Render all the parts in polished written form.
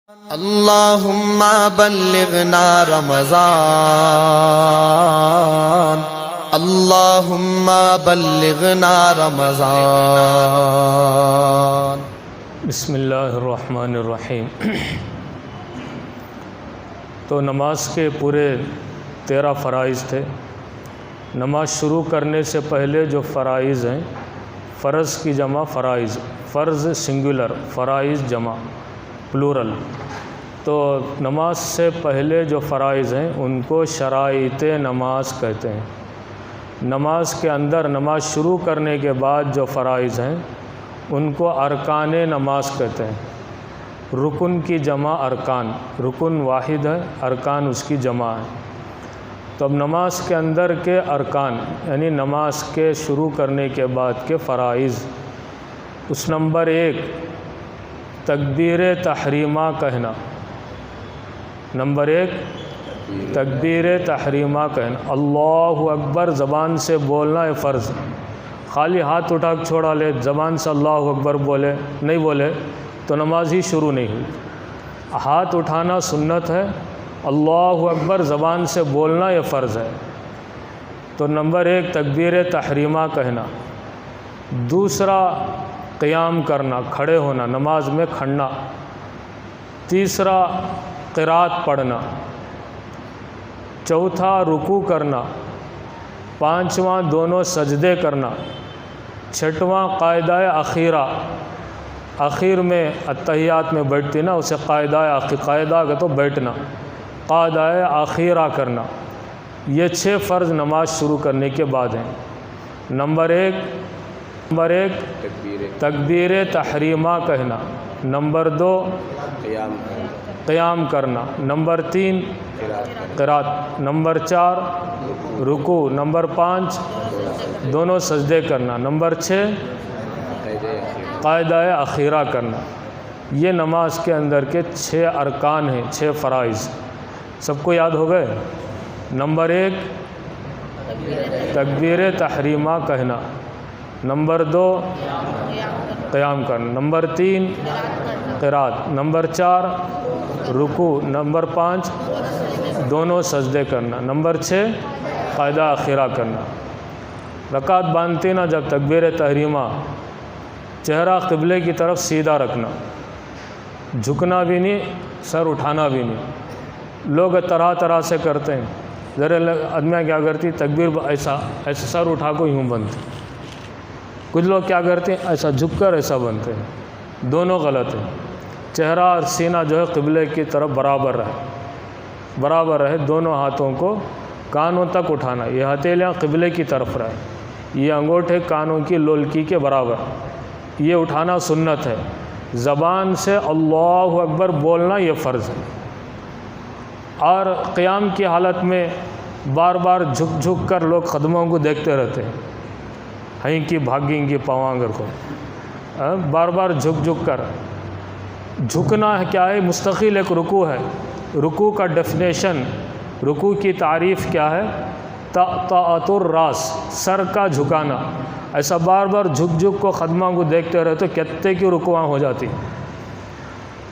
اللہم بلغنا رمضان، اللہم بلغنا رمضان۔ بسم اللہ الرحمن الرحیم۔ تو نماز کے پورے 13 فرائض تھے۔ نماز شروع کرنے سے پہلے جو فرائض ہیں، فرض کی جمع فرائض، فرض سنگولر، فرائض جمع پلورل۔ تو نماز سے پہلے جو فرائض ہیں ان کو شرائط نماز کہتے ہیں۔ نماز کے اندر نماز شروع کرنے کے بعد جو فرائض ہیں ان کو ارکان نماز کہتے ہیں۔ رکن کی جمع ارکان، رکن واحد ہے، ارکان اس کی جمع ہے۔ تو اب نماز کے اندر کے ارکان یعنی نماز کے شروع کرنے کے بعد کے فرائض، اس نمبر 1 تکبیر تحریمہ کہنا۔ نمبر 1 تکبیر تحریمہ کہنا، اللہ اکبر زبان سے بولنا ہے فرض۔ خالی ہاتھ اٹھا کے چھوڑا لے، زبان سے اللہ اکبر بولے نہیں بولے تو نماز ہی شروع نہیں ہوئی۔ ہاتھ اٹھانا سنت ہے، اللہ اکبر زبان سے بولنا یہ فرض ہے۔ تو نمبر 1 تکبیر تحریمہ کہنا۔ دوسرا قیام کرنا، کھڑے ہونا، نماز میں کھڑنا۔ تیسرا قرات پڑھنا۔ چوتھا رکوع کرنا۔ پانچواں دونوں سجدے کرنا۔ چھٹواں قاعدہ اخیرہ، اخیر میں اتحیات میں بیٹھتی نا اسے قاعدہ کا تو بیٹھنا، قاعدہ اخیرہ کرنا۔ یہ 6 فرض نماز شروع کرنے کے بعد ہیں۔ نمبر 1 تکبیر تحریمہ کہنا۔ نمبر 2 قیام کرنا۔ نمبر 3 قرات۔ نمبر 4 رکوع۔ نمبر 5 دونوں سجدے کرنا۔ نمبر 6 قاعدہ اخیرہ کرنا۔ یہ نماز کے اندر کے 6 ارکان ہیں، 6 فرائض۔ سب کو یاد ہو گئے؟ نمبر 1 تکبیر تحریمہ کہنا۔ نمبر 2 قیام کرنا۔ نمبر 3 قرات۔ نمبر 4 رکوع۔ نمبر 5 دونوں سجدے کرنا۔ نمبر 6 قاعدہ اخیرہ کرنا۔ رکعت باندھتے نا جب تکبیر تحریمہ، چہرہ قبلے کی طرف سیدھا رکھنا، جھکنا بھی نہیں، سر اٹھانا بھی نہیں۔ لوگ طرح طرح سے کرتے ہیں۔ ذرا آدمیاں کیا کرتی تکبیر ایسا سر اٹھا کو یوں بنتے، کچھ لوگ کیا کرتے ہیں ایسا جھک کر ایسا بنتے ہیں۔ دونوں غلط ہیں۔ چہرہ اور سینہ جو ہے قبلے کی طرف برابر رہے، دونوں ہاتھوں کو کانوں تک اٹھانا، یہ ہتھیلیاں قبلے کی طرف رہے، یہ انگوٹھے کانوں کی لولکی کے برابر، یہ اٹھانا سنت ہے۔ زبان سے اللہ اکبر بولنا یہ فرض ہے۔ اور قیام کی حالت میں بار بار جھک کر لوگ قدموں کو دیکھتے رہتے ہیں، ہہیں کی بھاگیں گی پوانگر کو، بار بار جھک کر۔ جھکنا کیا ہے؟ مستقل ایک رکوع ہے۔ رکوع کا ڈیفینیشن، رکوع کی تعریف کیا ہے؟ طاعت الراس، سر کا جھکانا۔ ایسا بار بار جھک کو قدموں کو دیکھتے رہے تو کتنے کی رکوعاں ہو جاتی۔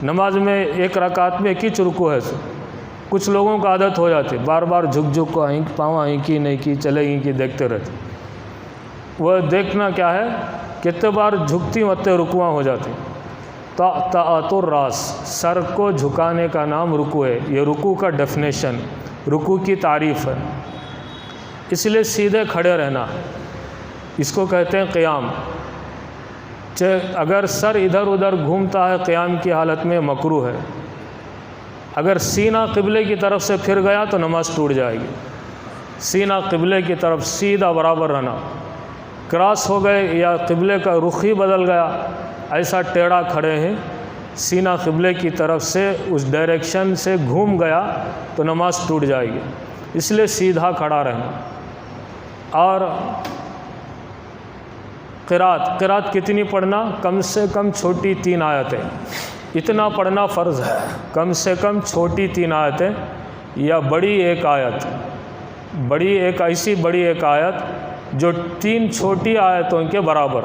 نماز میں ایک رکعت میں ایک ہی رکوع ہے، کچھ لوگوں کو عادت ہو جاتی بار بار جھک کو پاؤں آئیں کی نہیں کی چلے گی کی دیکھتے رہتے۔ وہ دیکھنا کیا ہے؟ کتنے بار جھکتی اتنے رکوعاں ہو جاتی۔ طاعت الراس، سر کو جھکانے کا نام رکوع ہے۔ یہ رکوع کا ڈیفینیشن، رکوع کی تعریف ہے۔ اس لیے سیدھے کھڑے رہنا، اس کو کہتے ہیں قیام۔ اگر سر ادھر ادھر گھومتا ہے قیام کی حالت میں مکروہ ہے۔ اگر سینہ قبلے کی طرف سے پھر گیا تو نماز ٹوٹ جائے گی۔ سینہ قبلے کی طرف سیدھا برابر رہنا۔ کراس ہو گئے یا قبلے کا رخ ہی بدل گیا، ایسا ٹیڑھا کھڑے ہیں، سینہ قبلے کی طرف سے اس ڈائریکشن سے گھوم گیا تو نماز ٹوٹ جائے گی۔ اس لیے سیدھا کھڑا رہنا۔ اور قرات کتنی پڑھنا؟ کم سے کم چھوٹی 3 آیتیں، اتنا پڑھنا فرض ہے۔ کم سے کم چھوٹی 3 آیتیں یا بڑی ایک آیت، ایسی بڑی ایک آیت جو 3 چھوٹی آیتوں کے برابر،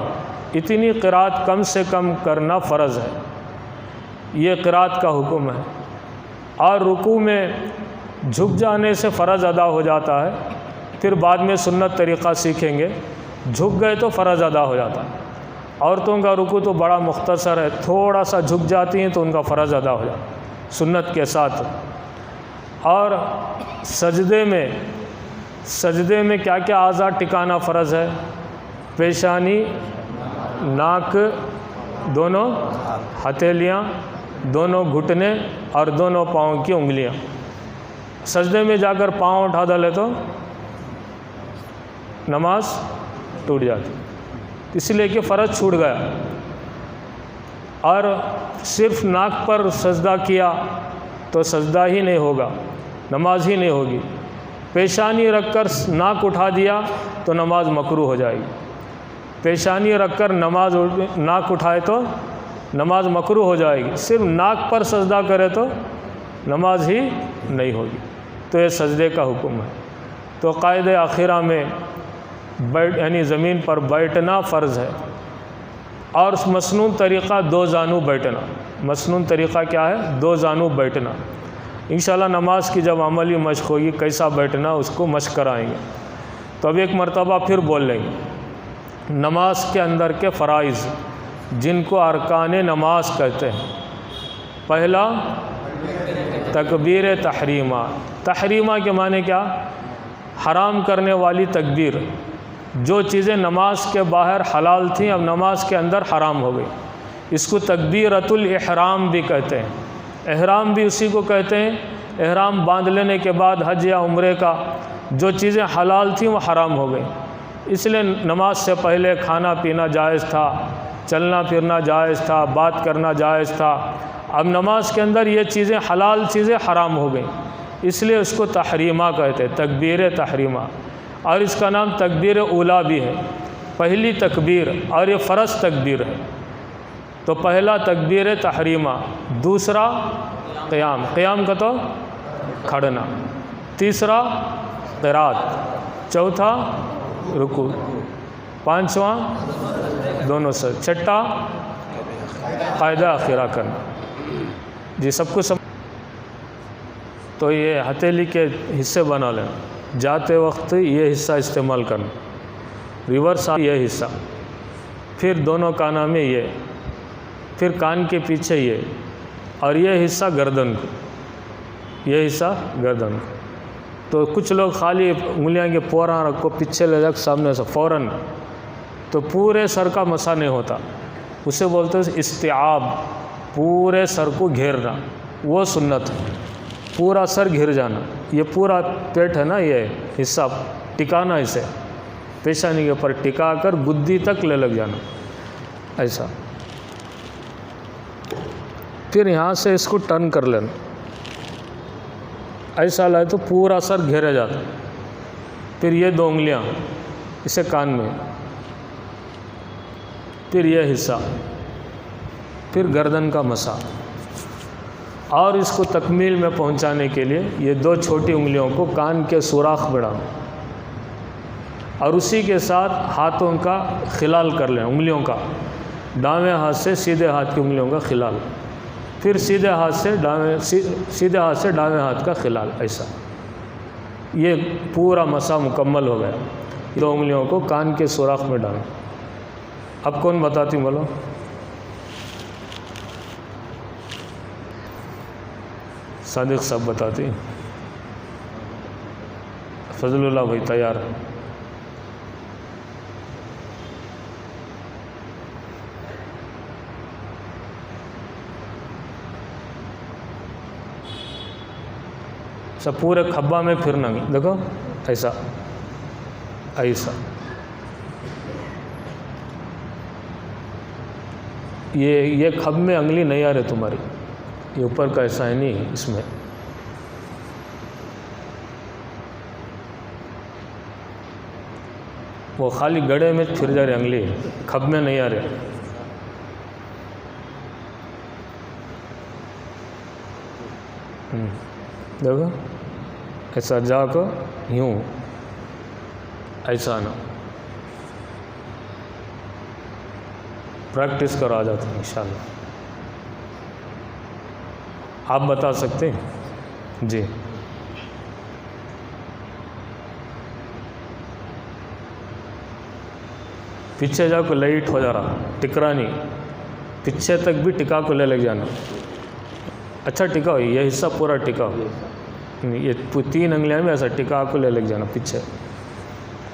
اتنی قرات کم سے کم کرنا فرض ہے۔ یہ قرات کا حکم ہے۔ اور رکوع میں جھک جانے سے فرض ادا ہو جاتا ہے، پھر بعد میں سنت طریقہ سیکھیں گے، جھک گئے تو فرض ادا ہو جاتا ہے۔ عورتوں کا رکوع تو بڑا مختصر ہے، تھوڑا سا جھک جاتی ہیں تو ان کا فرض ادا ہو جاتا ہے سنت کے ساتھ۔ اور سجدے میں کیا کیا اعضاء ٹکانا فرض ہے؟ پیشانی، ناک، دونوں ہتھیلیاں، دونوں گھٹنے اور دونوں پاؤں کی انگلیاں۔ سجدے میں جا کر پاؤں اٹھا ڈالے تو نماز ٹوٹ جاتی، اس لیے کہ فرض چھوٹ گیا۔ اور صرف ناک پر سجدہ کیا تو سجدہ ہی نہیں ہوگا، نماز ہی نہیں ہوگی۔ پیشانی رکھ کر ناک اٹھا دیا تو نماز مکروہ ہو جائے گی۔ پیشانی رکھ کر ناک اٹھائے تو نماز مکروہ ہو جائے گی۔ صرف ناک پر سجدہ کرے تو نماز ہی نہیں ہوگی۔ تو یہ سجدے کا حکم ہے۔ تو قاعدہ اخیرہ میں یعنی زمین پر بیٹھنا فرض ہے۔ اور مسنون طریقہ دو زانو بیٹھنا۔ مسنون طریقہ کیا ہے؟ دو زانو بیٹھنا۔ انشاءاللہ نماز کی جب عملی مشق ہوگی کیسا بیٹھنا اس کو مشق کرائیں گے۔ تو اب ایک مرتبہ پھر بول لیں گے۔ نماز کے اندر کے فرائض جن کو ارکان نماز کہتے ہیں۔ پہلا تکبیر تحریمہ۔ تحریمہ کے معنی کیا؟ حرام کرنے والی تکبیر۔ جو چیزیں نماز کے باہر حلال تھیں اب نماز کے اندر حرام ہو گئی، اس کو تکبیرۃ الاحرام بھی کہتے ہیں۔ احرام بھی اسی کو کہتے ہیں۔ احرام باندھ لینے کے بعد حج یا عمرے کا جو چیزیں حلال تھیں وہ حرام ہو گئیں، اس لیے نماز سے پہلے کھانا پینا جائز تھا، چلنا پھرنا جائز تھا، بات کرنا جائز تھا۔ اب نماز کے اندر یہ چیزیں حلال چیزیں حرام ہو گئیں، اس لیے اس کو تحریمہ کہتے ہیں، تکبیر تحریمہ۔ اور اس کا نام تکبیر اولیٰ بھی ہے، پہلی تکبیر، اور یہ فرض تکبیر ہے۔ تو پہلا تکبیر تحریمہ، دوسرا قیام، قیام کا تو کھڑنا، تیسرا قرات، چوتھا رکوع، پانچواں دونوں سے، چھٹا قاعدہ اخیرہ کرنا۔ جی سب کو تو یہ ہتھیلی کے حصے بنا لینا، جاتے وقت یہ حصہ استعمال کرنا، ریورس یہ حصہ، پھر دونوں کانوں میں یہ، پھر کان کے پیچھے یہ، اور یہ حصہ گردن کو، یہ حصہ گردن کو۔ تو کچھ لوگ خالی انگلیاں کے پوراں رکھو پیچھے لے جا سامنے سے فوراً، تو پورے سر کا مسا نہیں ہوتا، اسے بولتے ہیں استیعاب، پورے سر کو گھیرنا، وہ سنت ہے، پورا سر گھر جانا۔ یہ پورا پیٹ ہے نا، یہ حصہ ٹکانا، اسے پیشانی کے اوپر ٹکا کر گدی تک لے لگ جانا، ایسا۔ پھر یہاں سے اس کو ٹرن کر لینا، ایسا لائے تو پورا سر گھیرا جاتا۔ پھر یہ دو انگلیاں اسے کان میں، پھر یہ حصہ، پھر گردن کا مسا۔ اور اس کو تکمیل میں پہنچانے کے لیے یہ دو چھوٹی انگلیوں کو کان کے سوراخ بڑھانا، اور اسی کے ساتھ ہاتھوں کا خلال کر لیں، انگلیوں کا، دائیں ہاتھ سے سیدھے ہاتھ کی انگلیوں کا خلال، پھر سیدھے ہاتھ سے دائیں ہاتھ کا خلال، ایسا۔ یہ پورا مسا مکمل ہو گیا۔ دو انگلیوں کو کان کے سوراخ میں ڈالیں۔ اب کون بتاتی بولو؟ صادق صاحب بتاتی، فضل اللہ بھائی تیار ہے؟ سب پورے کھبا میں پھرنا، دیکھو ایسا ایسا، یہ کھب میں انگلی نہیں آ رہی تمہاری، یہ اوپر کا ایسا ہے نہیں، اس میں وہ خالی گڑے میں پھر جا رہی انگلی، کھب میں نہیں آ رہے۔ دیکھو ایسا جا کر یوں ایسا نا، پریکٹس کرو، آ جاتا ہے انشاءاللہ۔ آپ بتا سکتے ہیں؟ جی پیچھے جا کو لائٹ ہو جا رہا، ٹکرا نہیں، پیچھے تک بھی ٹکا کو لے جانا. اچھا ٹکا ہو، یہ حصہ پورا ٹکا ہو، یہ 3 انگلیاں میں ایسا ٹکا کو لے جانا، پیچھے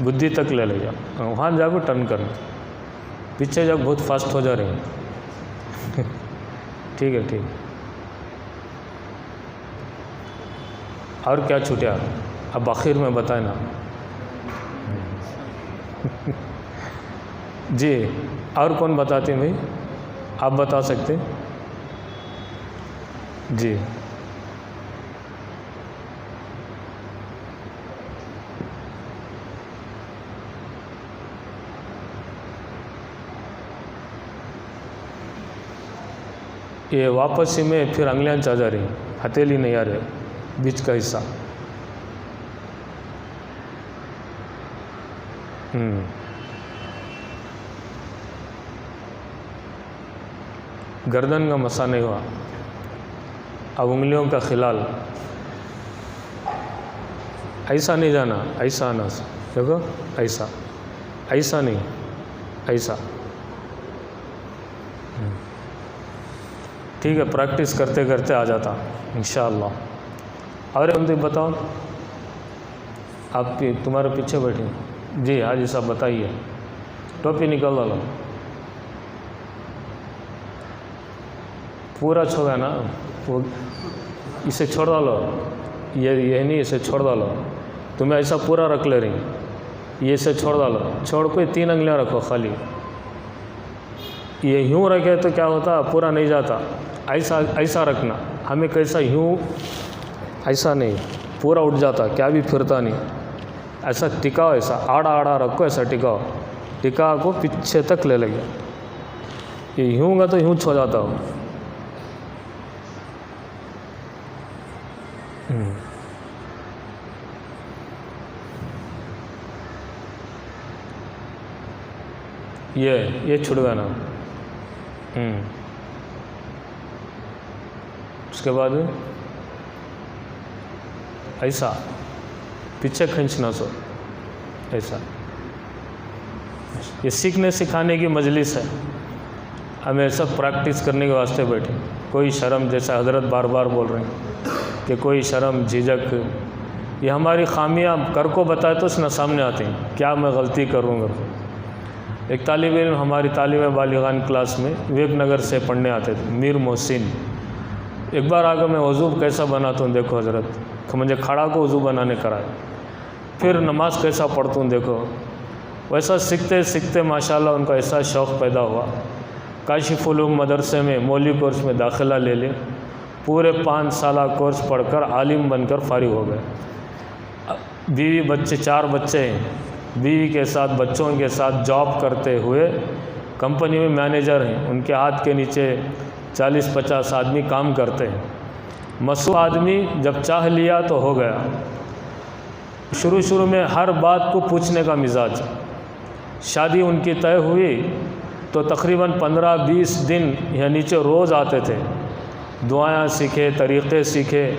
بدھی تک لے جانا، وہاں جا کو ٹرن کرنا. پیچھے جا بہت فاسٹ ہو جا رہے ہیں. ٹھیک ہے ٹھیک. اور کیا چھوٹیا اب آخر میں بتائیں نا. جی اور کون بتاتے ہیں بھائی؟ آپ بتا سکتے؟ جی یہ واپسی میں پھر انگلیاں چا جا رہی ہیں، ہتھیلی نہیں آ رہے، بیچ کا حصہ. گردن کا مسا نہیں ہوا. اب انگلیوں کا خلال ایسا نہیں جانا، ایسا آنا، دیکھو ایسا، ایسا نہیں، ایسا. ٹھیک ہے، پریکٹس کرتے کرتے آ جاتا انشاءاللہ. اور ہم تو بتاؤ، آپ تمہارے پیچھے بیٹھے. جی حاجی صاحب بتائیے. ٹوپی نکال ڈالو، پورا چھوڑا نا، وہ اسے چھوڑ ڈالو، یہ نہیں، اسے چھوڑ ڈالو. تمہیں ایسا پورا رکھ لے رہی، یہ اسے چھوڑ ڈالو، چھوڑ کے 3 انگلیاں رکھو خالی. یہ یوں رکھے تو کیا ہوتا، پورا نہیں جاتا. ایسا ایسا رکھنا، ہمیں کیسا یوں، ایسا نہیں، پورا اٹھ جاتا، کیا بھی پھرتا نہیں. ایسا ٹکاؤ، ایسا آڑا آڑا رکھو، ایسا ٹکاؤ، ٹکا کو پیچھے تک لے لگے. یہ یوں گا تو یوں چھو جاتا ہو. یہ چھڑ گیا نا. اس کے بعد ایسا پیچھے کھینچنا، سو ایسا. یہ سیکھنے سکھانے کی مجلس ہے، ہمیں سب پریکٹس کرنے کے واسطے بیٹھے. کوئی شرم، جیسا حضرت بار بار بول رہے ہیں کہ کوئی شرم جھجک، یہ ہماری خامیاں کر کو بتائے تو اس نہ سامنے آتے ہیں. کیا میں غلطی کروں گا؟ ایک طالب علم ہماری طالب بالغان کلاس میں ویک نگر سے پڑھنے آتے تھے، میر محسن. ایک بار آگے میں وضو کیسا بناتا ہوں دیکھو حضرت، مجھے کھڑا کو وضو بنانے کرائے. پھر نماز کیسا پڑھتا ہوں دیکھو. ویسا سیکھتے سیکھتے ماشاءاللہ ان کا ایسا شوق پیدا ہوا. کاشف علوم مدرسے میں مولی کورس میں داخلہ لے لے، پورے 5 سالہ کورس پڑھ کر عالم بن کر فارغ ہو گئے. بیوی بچے، 4 بچے ہیں. بیوی کے ساتھ بچوں کے ساتھ جاب کرتے ہوئے کمپنی میں مینیجر ہیں. ان کے ہاتھ کے نیچے 40-50 آدمی کام کرتے ہیں. مسئول آدمی، جب چاہ لیا تو ہو گیا. شروع میں ہر بات کو پوچھنے کا مزاج. شادی ان کی طے ہوئی تو تقریباً 15-20 دن یہاں نیچے روز آتے تھے. دعائیں سیکھے، طریقے سیکھے،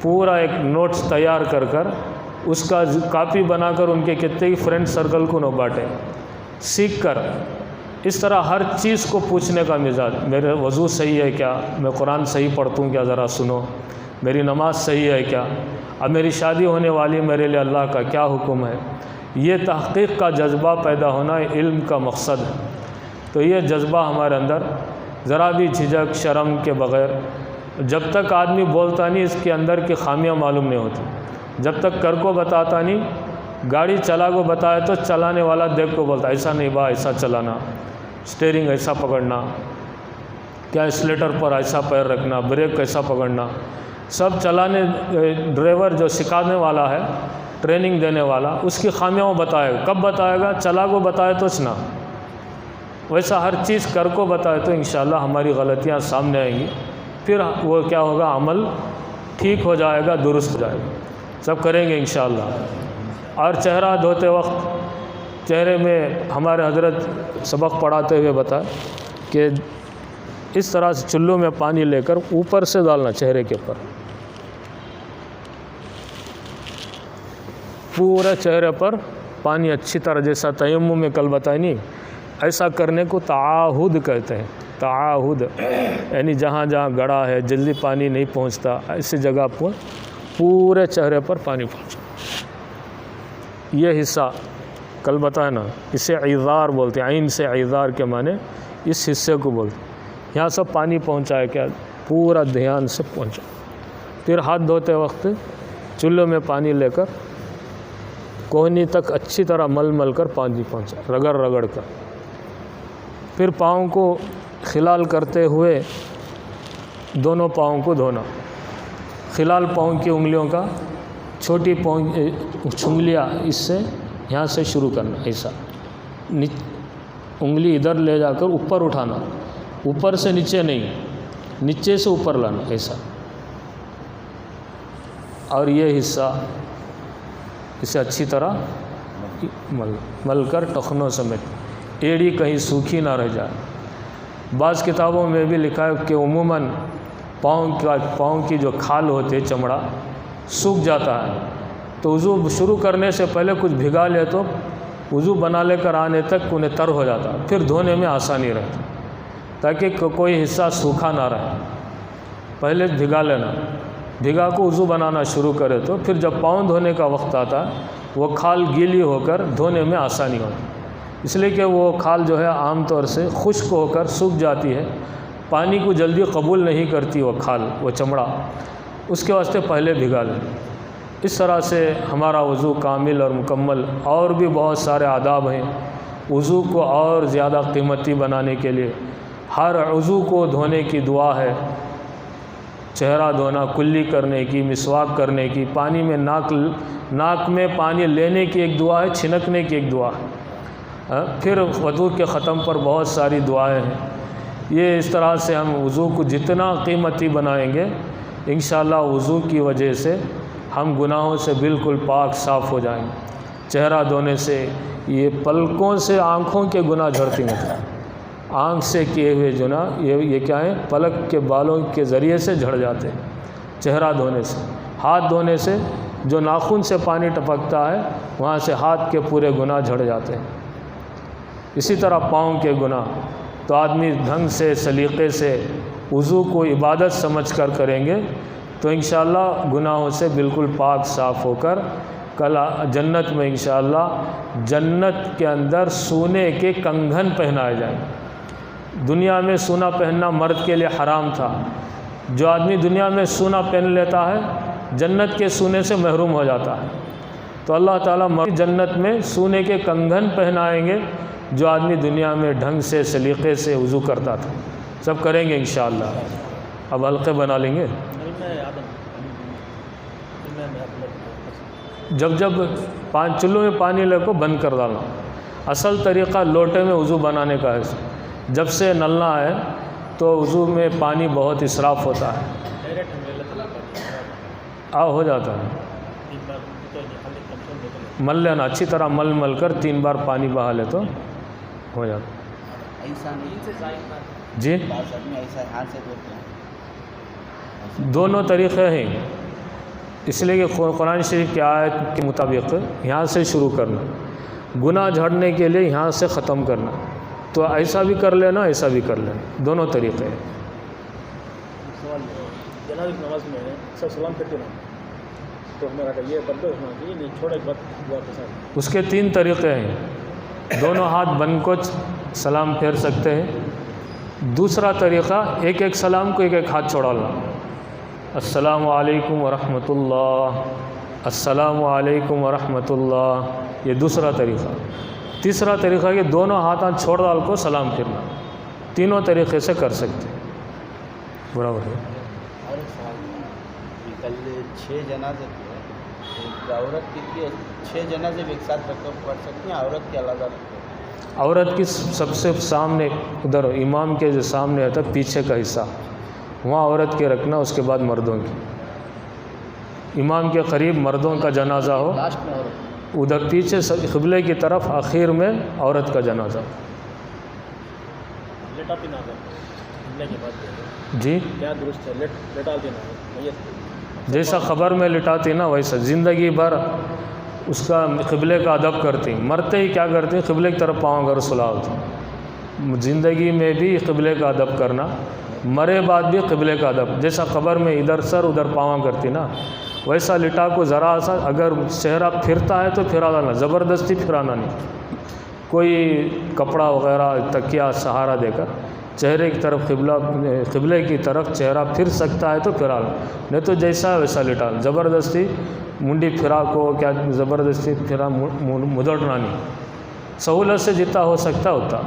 پورا ایک نوٹس تیار کر کر اس کا کاپی بنا کر ان کے کتنے ہی فرینڈ سرکل کو نہ بانٹے. سیکھ کر اس طرح ہر چیز کو پوچھنے کا مزاج. میرے وضو صحیح ہے کیا؟ میں قرآن صحیح پڑھتا ہوں کیا؟ ذرا سنو. میری نماز صحیح ہے کیا؟ اب میری شادی ہونے والی، میرے لیے اللہ کا کیا حکم ہے؟ یہ تحقیق کا جذبہ پیدا ہونا علم کا مقصد ہے. تو یہ جذبہ ہمارے اندر ذرا بھی جھجک شرم کے بغیر، جب تک آدمی بولتا نہیں اس کے اندر کی خامیاں معلوم نہیں ہوتی. جب تک کر کو بتاتا نہیں، گاڑی چلا کو بتایا تو چلانے والا دیکھ کو بولتا ایسا نہیں با، ایسا چلانا، اسٹیئرنگ ایسا پکڑنا، کیا اسلیٹر پر ایسا پیر رکھنا، بریک کیسا پکڑنا. سب چلانے ڈرائیور جو سکھانے والا ہے، ٹریننگ دینے والا، اس کی خامیاں وہ بتائے گا. کب بتائے گا؟ چلا کو بتائے تو نہ. ویسا ہر چیز کر کو بتائے تو انشاءاللہ ہماری غلطیاں سامنے آئیں گی. پھر وہ کیا ہوگا؟ عمل ٹھیک ہو جائے گا، درست ہو جائے گا. سب کریں گے انشاءاللہ. اور چہرہ دھوتے وقت چہرے میں ہمارے حضرت سبق پڑھاتے ہوئے بتائے کہ اس طرح سے چلوں میں پانی لے کر اوپر سے ڈالنا چہرے کے اوپر، پورے چہرے پر پانی اچھی طرح، جیسا تیمم میں کل بتائی نہیں، ایسا کرنے کو تعاہد کہتے ہیں۔ تعاہد یعنی جہاں جہاں گڑھا ہے، جلدی پانی نہیں پہنچتا، ایسی جگہ پر پورے چہرے پر پانی پہنچا۔ یہ حصہ کل بتایا نا، اسے عیذار بولتے ہیں، عین سے عیذار کے معنی اس حصے کو بولتے ہیں۔ یہاں سب پانی پہنچائے، کیا پورا دھیان سے پہنچا۔ پھر ہاتھ دھوتے وقت چولہے میں پانی لے کر کوہنی تک اچھی طرح مل مل کر پانی پہنچا، رگڑ رگڑ کر۔ پھر پاؤں کو خلال کرتے ہوئے دونوں پاؤں کو دھونا، خلال پاؤں کی انگلیوں کا، چھوٹی پاؤں چھنگلیاں اس سے یہاں سے شروع کرنا، ایسا انگلی ادھر لے جا کر اوپر اٹھانا، اوپر سے نیچے نہیں، نیچے سے اوپر لانا، ایسا۔ اور یہ حصہ اسے اچھی طرح مل کر ٹخنوں سمیت، ایڑی کہیں سوکھی نہ رہ جائے۔ بعض کتابوں میں بھی لکھا ہے کہ عموماً پاؤں کی جو کھال ہوتی ہے، چمڑا سوکھ جاتا ہے، تو وضو شروع کرنے سے پہلے کچھ بھگا لے تو وضو بنا لے کر آنے تک انہیں تر ہو جاتا، پھر دھونے میں آسانی رہتی، تاکہ کوئی حصہ سوکھا نہ رہے۔ پہلے بھگا لینا، بھگا کو وضو بنانا شروع کرے تو پھر جب پاؤں دھونے کا وقت آتا وہ کھال گیلی ہو کر دھونے میں آسانی ہوتی، اس لیے کہ وہ کھال جو ہے عام طور سے خشک ہو کر سوکھ جاتی ہے، پانی کو جلدی قبول نہیں کرتی وہ کھال، وہ چمڑا، اس کے واسطے پہلے بھگا لیں۔ اس طرح سے ہمارا وضو کامل اور مکمل۔ اور بھی بہت سارے آداب ہیں وضو کو اور زیادہ قیمتی بنانے کے لیے۔ ہر عضو کو دھونے کی دعا ہے، چہرہ دھونا، کلی کرنے کی، مسواک کرنے کی، پانی میں ناک میں پانی لینے کی ایک دعا ہے، چھنکنے کی ایک دعا ہے۔ پھر وضو کے ختم پر بہت ساری دعائیں ہیں۔ یہ اس طرح سے ہم وضو کو جتنا قیمتی بنائیں گے، انشاءاللہ وضو کی وجہ سے ہم گناہوں سے بالکل پاک صاف ہو جائیں گے۔ چہرہ دھونے سے یہ پلکوں سے آنکھوں کے گناہ جھڑتے ہیں، آنکھ سے کیے ہوئے گناہ یہ کیا ہے، پلک کے بالوں کے ذریعے سے جھڑ جاتے ہیں چہرہ دھونے سے۔ ہاتھ دھونے سے جو ناخن سے پانی ٹپکتا ہے وہاں سے ہاتھ کے پورے گناہ جھڑ جاتے ہیں۔ اسی طرح پاؤں کے گناہ، تو آدمی ڈھنگ سے، سلیقے سے وضو کو عبادت سمجھ کر کریں گے تو انشاءاللہ گناہوں سے بالکل پاک صاف ہو کر کل جنت میں انشاءاللہ جنت کے اندر سونے کے کنگن پہنائے جائیں۔ دنیا میں سونا پہننا مرد کے لیے حرام تھا، جو آدمی دنیا میں سونا پہن لیتا ہے جنت کے سونے سے محروم ہو جاتا ہے۔ تو اللہ تعالیٰ جنت میں سونے کے کنگن پہنائیں گے جو آدمی دنیا میں ڈھنگ سے، سلیقے سے وضو کرتا تھا۔ سب کریں گے انشاءاللہ۔ اب حلقے بنا لیں گے۔ جب چولہوں میں پانی لے کو بند کر ڈالنا۔ اصل طریقہ لوٹے میں وضو بنانے کا ہے۔ جب سے نلنا ہے تو وضو میں پانی بہت اسراف ہوتا ہے، ہو جاتا ہے۔ مل لینا، اچھی طرح مل کر 3 بار پانی بہا لے تو ہو جاتا۔ جی دونوں طریقے ہیں، اس لیے کہ قرآن شریف کی آیت کے مطابق یہاں سے شروع کرنا، گناہ جھڑنے کے لیے یہاں سے ختم کرنا، تو ایسا بھی کر لینا، ایسا بھی کر لینا، دونوں طریقے ہیں۔ جناب ایک نماز میں سب سلام کرتے ہیں تو ہمارا یہ بندہ نہیں چھوڑے بات، اس کے 3 طریقے ہیں۔ دونوں ہاتھ بن کو سلام پھیر سکتے ہیں۔ دوسرا طریقہ ایک سلام کو ایک ہاتھ چھوڑانا، السلام علیکم ورحمۃ اللہ، السلام علیکم ورحمۃ اللہ، یہ دوسرا طریقہ۔ تیسرا طریقہ کہ دونوں ہاتھ چھوڑ ڈال کو سلام پھرنا، تینوں طریقے سے کر سکتے ہیں۔ برابر ہے۔ اور کل 6 جنازے تھے، ایک عورت کی 6 جنازے ایک ساتھ رکھ کر پڑھ سکتی ہیں، عورت کے علاوہ عورت کی سب سے سامنے، ادھر امام کے جو سامنے آتا ہے پیچھے کا حصہ، وہاں عورت کے رکھنا، اس کے بعد مردوں کی۔ امام کے قریب مردوں کا جنازہ ہو، لاسٹ میں عورت ادھر پیچھے قبلے کی طرف آخر میں عورت کا جنازہ۔ لیٹنے کے بعد جی کیا درست ہے؟ لٹا دینا ہے میت جیسا خبر میں لٹاتی نا ویسا زندگی بھر اس کا قبلے کا ادب کرتی، مرتے ہی کیا کرتی قبلے کی طرف پاؤں اگر سلا ہوتی، زندگی میں بھی قبلے کا ادب کرنا، مرے بعد بھی قبلے کا ادب، جیسا قبر میں ادھر سر ادھر پاؤں کرتی نا ویسا لٹا کو ذرا سا اگر چہرہ پھرتا ہے تو پھرا لانا، زبردستی پھرانا نہیں، کوئی کپڑا وغیرہ تکیہ سہارا دے کر چہرے کی طرف قبلے کی طرف چہرہ پھر سکتا ہے تو پھرا لو، نہیں تو جیسا ہے ویسا لٹا، زبردستی منڈی پھرا کو کیا زبردستی پھرا مدڑنا نہیں، سہولت سے جتنا ہو سکتا ہوتا۔